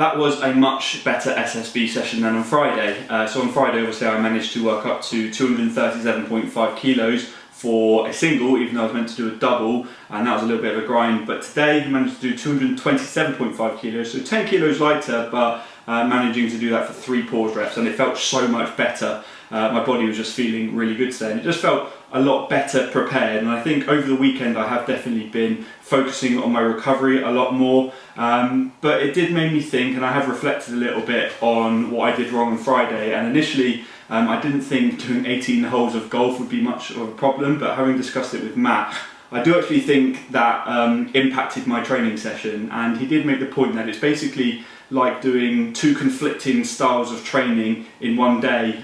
that was a much better SSB session than on Friday. So on Friday, obviously, I managed to work up to 237.5 kilos for a single, even though I was meant to do a double, and that was a little bit of a grind. But today, I managed to do 227.5 kilos, so 10 kilos lighter, but managing to do that for 3 pause reps, and it felt so much better. My body was just feeling really good today, and it just felt a lot better prepared. And I think over the weekend I have definitely been focusing on my recovery a lot more, but it did make me think, and I have reflected a little bit on what I did wrong on Friday. And initially I didn't think doing 18 holes of golf would be much of a problem, but having discussed it with Matt, I do actually think that impacted my training session. And he did make the point that it's basically like doing 2 conflicting styles of training in one day.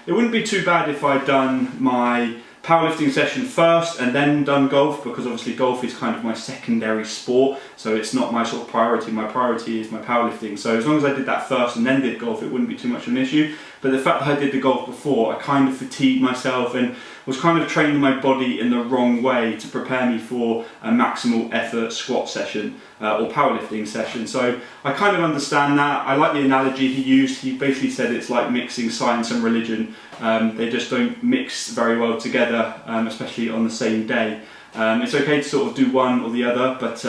It wouldn't be too bad if I'd done my powerlifting session first and then done golf, because obviously golf is kind of my secondary sport, so it's not my sort of priority. My priority is my powerlifting, so as long as I did that first and then did golf, it wouldn't be too much of an issue. But the fact that I did the golf before, I kind of fatigued myself and was kind of training my body in the wrong way to prepare me for a maximal effort squat session or powerlifting session. So I kind of understand that. I like the analogy he used. He basically said it's like mixing science and religion. They just don't mix very well together, especially on the same day. It's okay to sort of do one or the other, but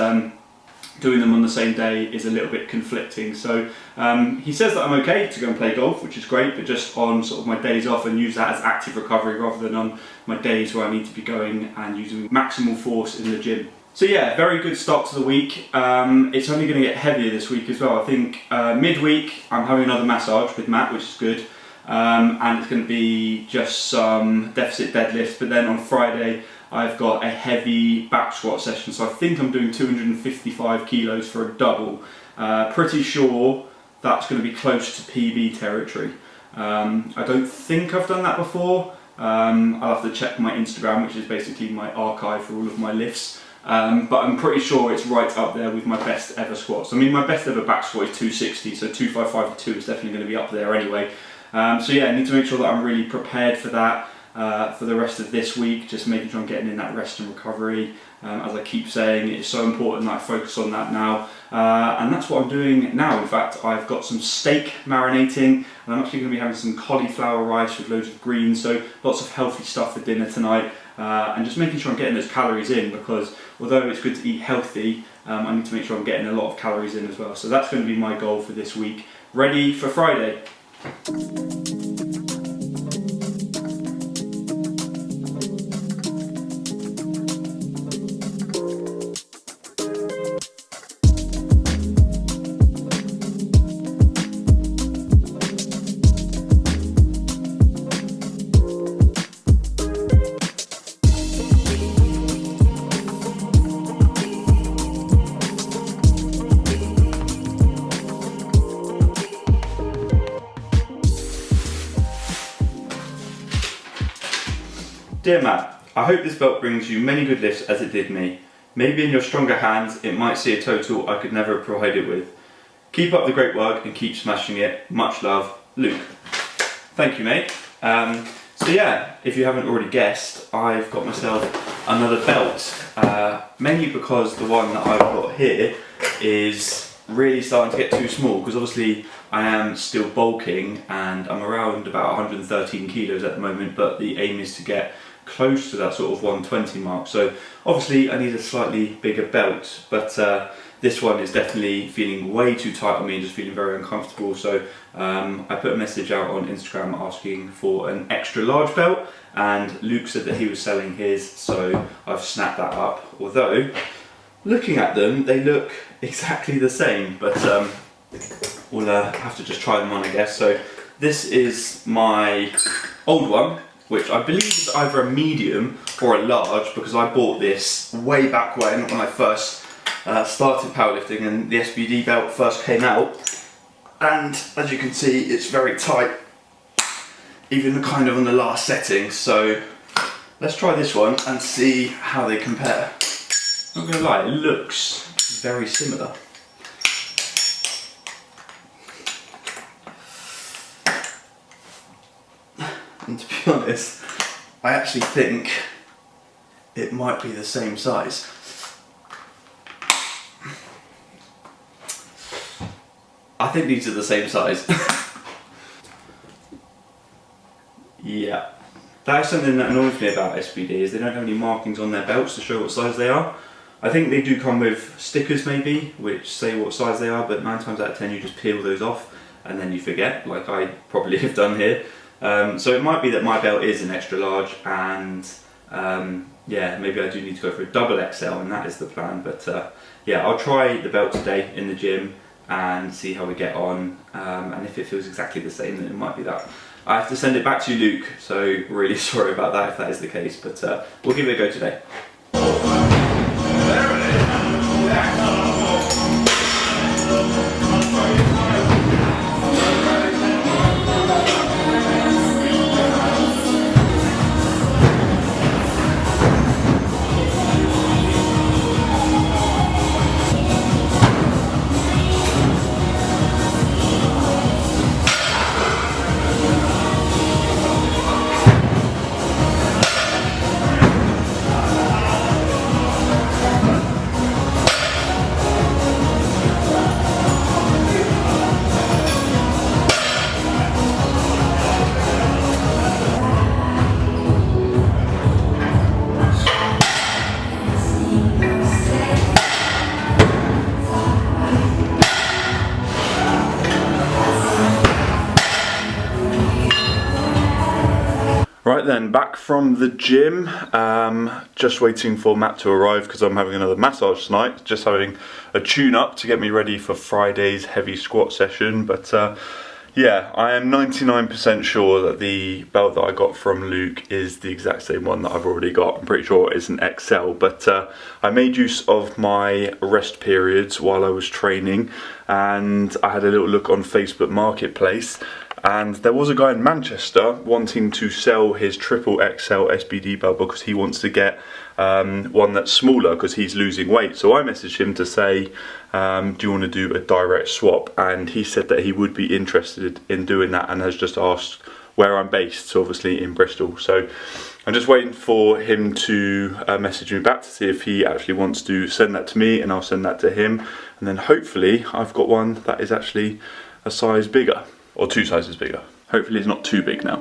doing them on the same day is a little bit conflicting. So he says that I'm okay to go and play golf, which is great, but just on sort of my days off, and use that as active recovery rather than on my days where I need to be going and using maximal force in the gym. So yeah, very good start to the week. It's only going to get heavier this week as well. I think midweek I'm having another massage with Matt, which is good. And it's going to be just some deficit deadlifts, but then on Friday I've got a heavy back squat session, so I think I'm doing 255 kilos for a double. Pretty sure that's going to be close to PB territory. I don't think I've done that before. I'll have to check my Instagram, which is basically my archive for all of my lifts. But I'm pretty sure it's right up there with my best ever squats. I mean, my best ever back squat is 260, so 255 to 2 is definitely going to be up there anyway. So yeah, I need to make sure that I'm really prepared for that for the rest of this week, just making sure I'm getting in that rest and recovery. As I keep saying, it's so important that I focus on that now, and that's what I'm doing now. In fact, I've got some steak marinating, and I'm actually going to be having some cauliflower rice with loads of greens, so lots of healthy stuff for dinner tonight, and just making sure I'm getting those calories in, because although it's good to eat healthy, I need to make sure I'm getting a lot of calories in as well. So that's going to be my goal for this week, ready for Friday. Dear Matt, I hope this belt brings you many good lifts as it did me. Maybe in your stronger hands it might see a total I could never have provided with. Keep up the great work and keep smashing it. Much love, Luke. Thank you, mate. So yeah, if you haven't already guessed, I've got myself another belt. Mainly because the one that I've got here is really starting to get too small, because obviously I am still bulking and I'm around about 113 kilos at the moment, but the aim is to get close to that sort of 120 mark. So obviously I need a slightly bigger belt, but this one is definitely feeling way too tight on me and just feeling very uncomfortable. So I put a message out on Instagram asking for an extra large belt, and Luke said that he was selling his, so I've snapped that up. Although looking at them, they look exactly the same, but we'll have to just try them on, I guess. So this is my old one, which I believe is either a medium or a large, because I bought this way back when I first started powerlifting and the SBD belt first came out. And as you can see, it's very tight, even kind of on the last setting. So let's try this one and see how they compare. I'm not gonna lie, it looks very similar. And to be honest, I actually think it might be the same size. I think these are the same size. Yeah. That is something that annoys me about SBD, is they don't have any markings on their belts to show what size they are. I think they do come with stickers maybe, which say what size they are, but 9 times out of 10 you just peel those off and then you forget, like I probably have done here. So it might be that my belt is an extra large, and yeah, maybe I do need to go for a double XL, and that is the plan. But yeah, I'll try the belt today in the gym and see how we get on, and if it feels exactly the same, then it might be that. I have to send it back to you, Luke, so really sorry about that if that is the case, but we'll give it a go today. Right then, back from the gym, just waiting for Matt to arrive because I'm having another massage tonight, just having a tune-up to get me ready for Friday's heavy squat session. But yeah, I am 99% sure that the belt that I got from Luke is the exact same one that I've already got. I'm pretty sure it's an XL, but I made use of my rest periods while I was training, and I had a little look on Facebook Marketplace, and there was a guy in Manchester wanting to sell his triple XL SBD belt because he wants to get one that's smaller because he's losing weight. So I messaged him to say, do you want to do a direct swap? And he said that he would be interested in doing that, and has just asked where I'm based, so obviously in Bristol. So I'm just waiting for him to message me back to see if he actually wants to send that to me, and I'll send that to him. And then hopefully I've got one that is actually a size bigger. Or 2 sizes bigger. Hopefully it's not too big now.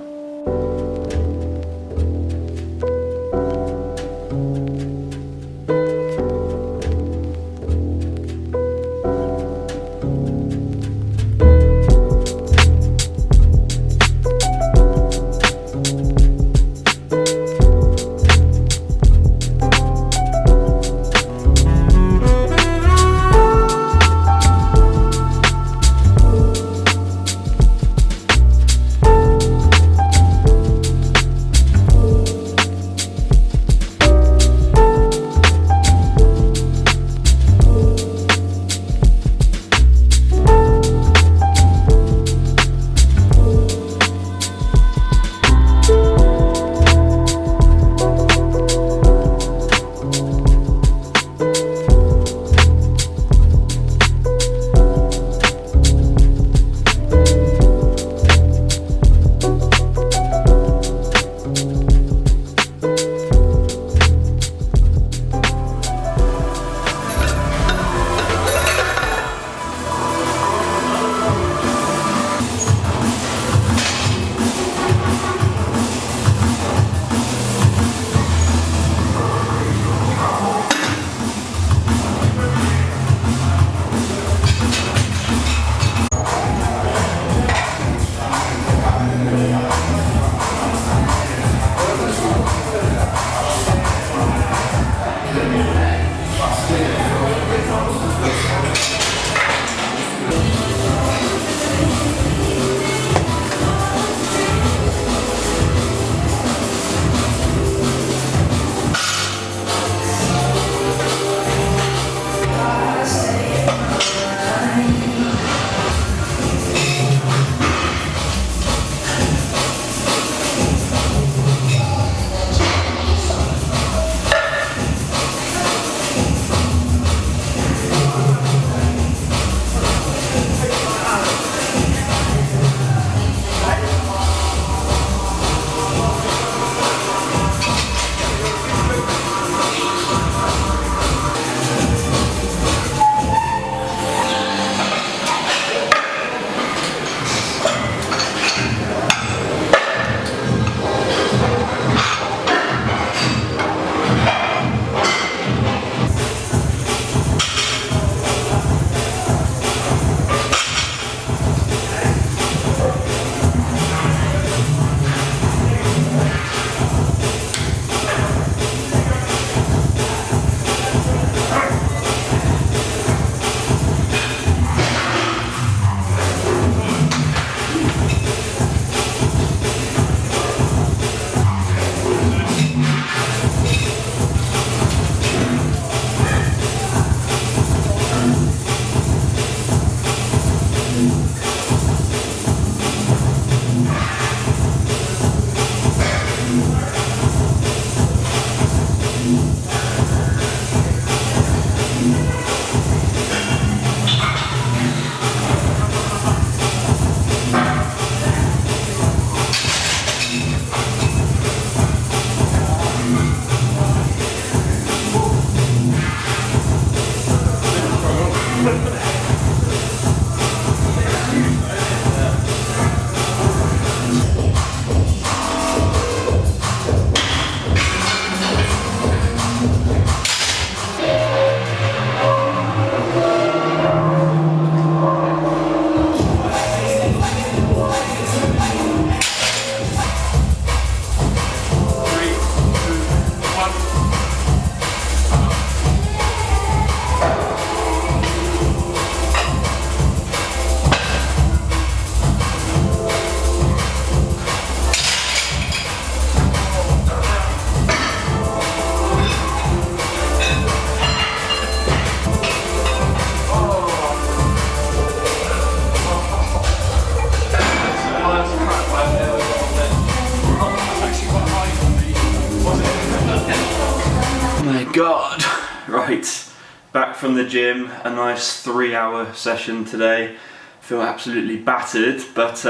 God! Right, back from the gym, a nice 3-hour session today. Feel absolutely battered, but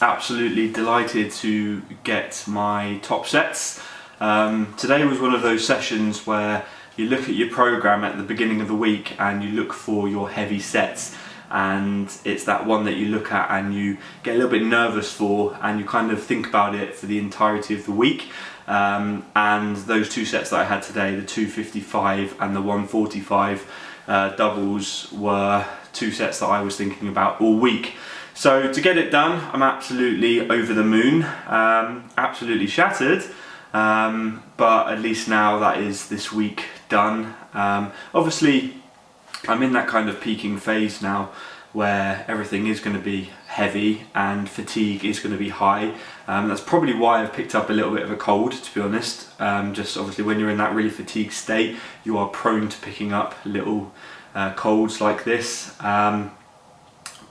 absolutely delighted to get my top sets. Today was one of those sessions where you look at your program at the beginning of the week and you look for your heavy sets, and it's that one that you look at and you get a little bit nervous for, and you kind of think about it for the entirety of the week. And those two sets that I had today, the 255 and the 145 doubles, were two sets that I was thinking about all week. So to get it done, I'm absolutely over the moon, absolutely shattered, but at least now that is this week done. Obviously I'm in that kind of peaking phase now where everything is going to be heavy and fatigue is going to be high. That's probably why I've picked up a little bit of a cold, to be honest. Just obviously when you're in that really fatigued state, you are prone to picking up little colds like this.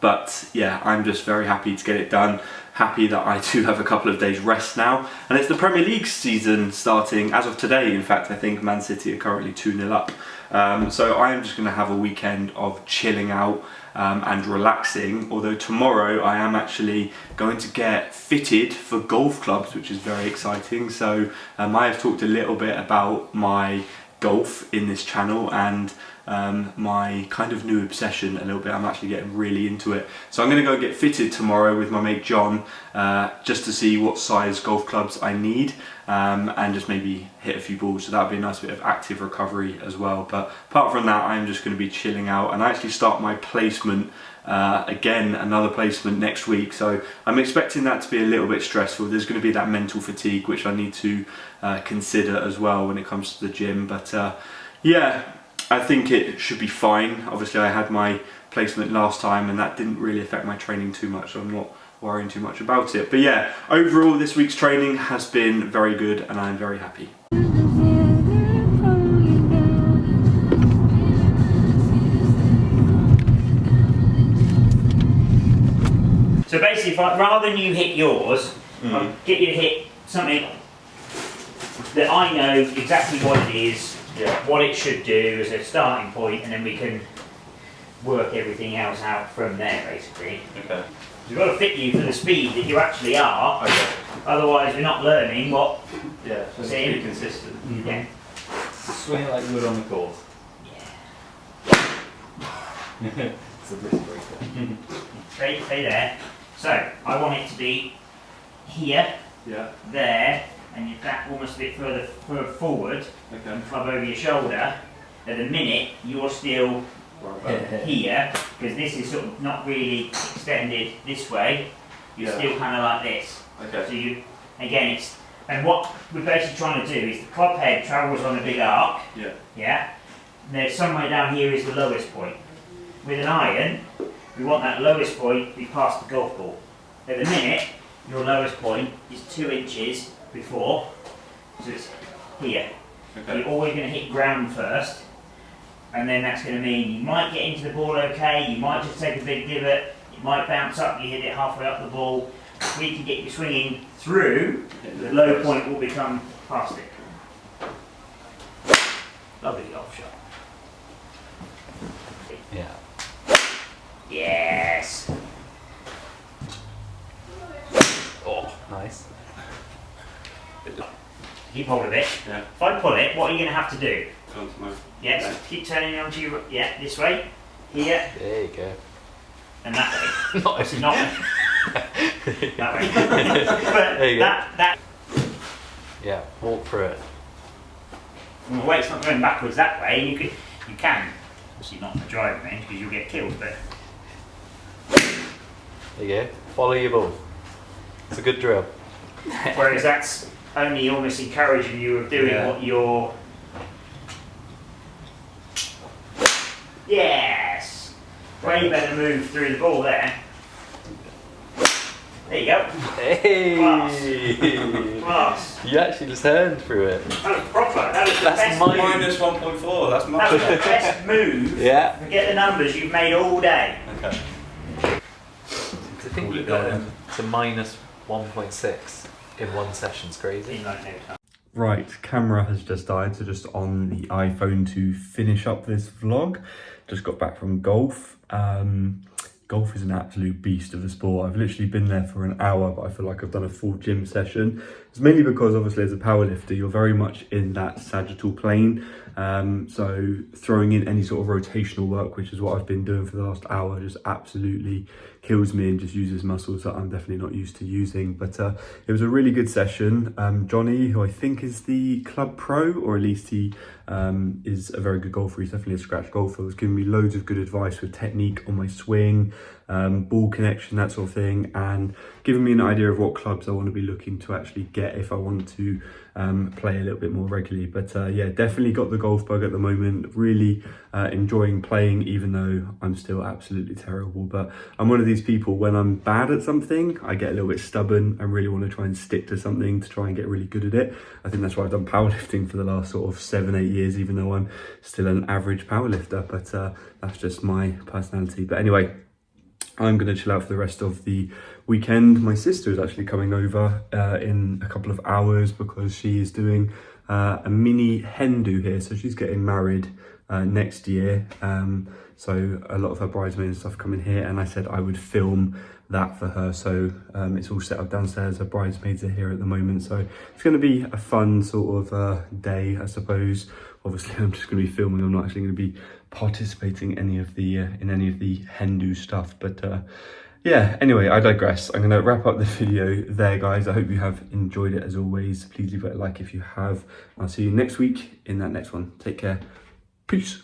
But yeah, I'm just very happy to get it done. Happy that I do have a couple of days rest now. And it's the Premier League season starting as of today. In fact, I think Man City are currently 2-0 up. So I am just going to have a weekend of chilling out and relaxing. Although tomorrow I am actually going to get fitted for golf clubs, which is very exciting. So I have talked a little bit about my golf in this channel and my kind of new obsession a little bit. I'm actually getting really into it. So I'm going to go get fitted tomorrow with my mate John, just to see what size golf clubs I need, and just maybe hit a few balls. So that'll be a nice bit of active recovery as well. But apart from that, I'm just going to be chilling out, and I actually start my placement again, another placement next week. So I'm expecting that to be a little bit stressful. There's going to be that mental fatigue which I need to consider as well when it comes to the gym. But yeah, I think it should be fine. Obviously I had my placement last time and that didn't really affect my training too much, so I'm not worrying too much about it. But yeah, overall this week's training has been very good and I'm very happy. So basically, rather than you hit yours, I'll get you to hit something that I know exactly what it is, what it should do as a starting point, and then we can work everything else out from there, basically. Okay. We've got to fit you for the speed that you actually are, Okay. Otherwise we're not learning what... Yeah, so be consistent. Yeah. Swing it like you would on the course. Yeah. It's a wrist breaker. Stay there. So, I want it to be here, there, and your back almost a bit further forward, and club over your shoulder. At the minute, you're still here, because this is sort of not really extended this way. You're still kind of like this. Okay. So you, again, it's, and what we're basically trying to do is the club head travels on a big arc. Yeah. And there's somewhere down here is the lowest point. With an iron, we want that lowest point to be past the golf ball. At the minute, your lowest point is 2 inches before, so it's here. Okay. So you're always going to hit ground first, and then that's going to mean you might get into the ball okay, you might just take a big divot, it might bounce up, you hit it halfway up the ball. If we can get you swinging through, the low point will become past it. Lovely golf shot. Yeah. Yes! Oh, nice. Keep hold of it. Yeah. If I pull it, what are you going to have to do? Yes, Yeah. keep turning onto your, this way, here, There you go. and that way. Not Obviously not that way. But There you go. that, Yeah, walk through it. well, the weight's not going backwards that way, you can. Obviously not in the driving range because you'll get killed, but... There you go. Follow your ball. It's a good drill. Whereas that's only almost encouraging you of doing what you're... Yes! Way better move through the ball there. There you go. Hey! Class. You actually just turned through it. That was proper. That was the That's best mine. move. Minus 1.4, that's much. That was the best move. Yeah. Forget the numbers you've made all day. Okay. I think you got him to minus 1.6 in one session's crazy. In like no time. Right, camera has just died, so just on the iPhone to finish up this vlog. Just got back from golf. Golf is an absolute beast of a sport. I've literally been there for an hour, but I feel like I've done a full gym session. It's mainly because obviously as a powerlifter, you're very much in that sagittal plane. So throwing in any sort of rotational work, which is what I've been doing for the last hour, just absolutely kills me and just uses muscles that I'm definitely not used to using. But it was a really good session. Johnny, who I think is the club pro, or at least he is a very good golfer, he's definitely a scratch golfer, was giving me loads of good advice with technique on my swing, ball connection, that sort of thing, and giving me an idea of what clubs I want to be looking to actually get if I want to play a little bit more regularly. But yeah, definitely got the golf bug at the moment. Really enjoying playing, even though I'm still absolutely terrible. But I'm one of these people, when I'm bad at something, I get a little bit stubborn and really want to try and stick to something to try and get really good at it. I think that's why I've done powerlifting for the last sort of 7-8 years, even though I'm still an average powerlifter. But that's just my personality. But anyway, I'm going to chill out for the rest of the weekend. My sister is actually coming over in a couple of hours because she is doing a mini hen do here. So she's getting married next year. So a lot of her bridesmaids and stuff coming here, and I said I would film that for her. So it's all set up downstairs. Her bridesmaids are here at the moment. So it's going to be a fun sort of day, I suppose. Obviously, I'm just going to be filming. I'm not actually going to be participating in any of the hen do stuff. But yeah, anyway, I digress. I'm going to wrap up the video there, guys. I hope you have enjoyed it as always. Please leave it a like if you have. I'll see you next week in that next one. Take care. Peace.